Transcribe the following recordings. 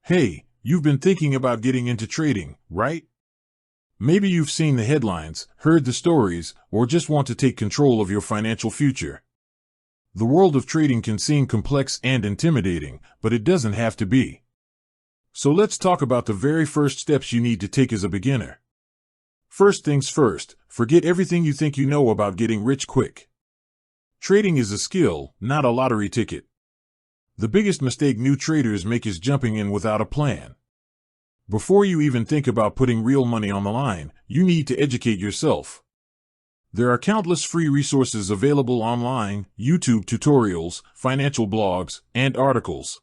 Hey, you've been thinking about getting into trading, right? Maybe you've seen the headlines, heard the stories, or just want to take control of your financial future. The world of trading can seem complex and intimidating, but it doesn't have to be. So let's talk about the very first steps you need to take as a beginner. First things first, forget everything you think you know about getting rich quick. Trading is a skill, not a lottery ticket. The biggest mistake new traders make is jumping in without a plan. Before you even think about putting real money on the line, you need to educate yourself. There are countless free resources available online, YouTube tutorials, financial blogs, and articles.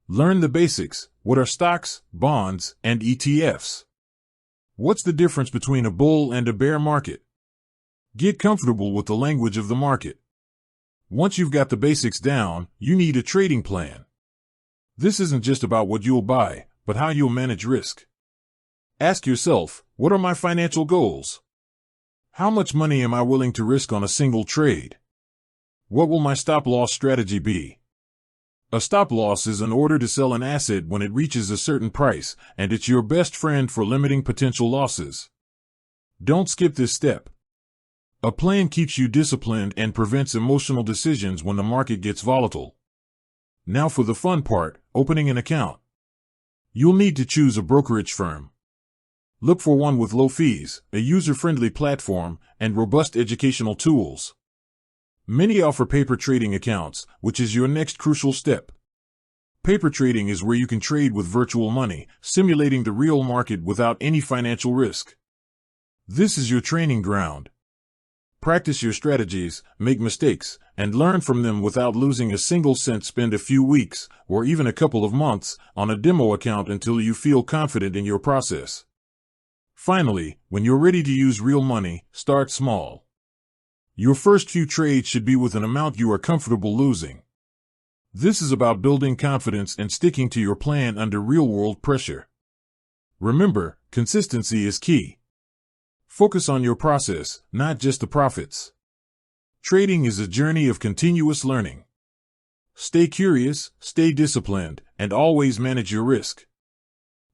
Learn the basics. What are stocks, bonds, and ETFs? What's the difference between a bull and a bear market? Get comfortable with the language of the market. Once you've got the basics down, you need a trading plan. This isn't just about what you'll buy, but how you'll manage risk. Ask yourself, what are my financial goals? How much money am I willing to risk on a single trade? What will my stop-loss strategy be? A stop-loss is an order to sell an asset when it reaches a certain price, and it's your best friend for limiting potential losses. Don't skip this step. A plan keeps you disciplined and prevents emotional decisions when the market gets volatile. Now for the fun part, opening an account. You'll need to choose a brokerage firm. Look for one with low fees, a user-friendly platform, and robust educational tools. Many offer paper trading accounts, which is your next crucial step. Paper trading is where you can trade with virtual money, simulating the real market without any financial risk. This is your training ground. Practice your strategies, make mistakes, and learn from them without losing a single cent. Spend a few weeks, or even a couple of months, on a demo account until you feel confident in your process. Finally, when you're ready to use real money, start small. Your first few trades should be with an amount you are comfortable losing. This is about building confidence and sticking to your plan under real-world pressure. Remember, consistency is key. Focus on your process, not just the profits. Trading is a journey of continuous learning. Stay curious, stay disciplined, and always manage your risk.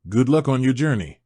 Good luck on your journey.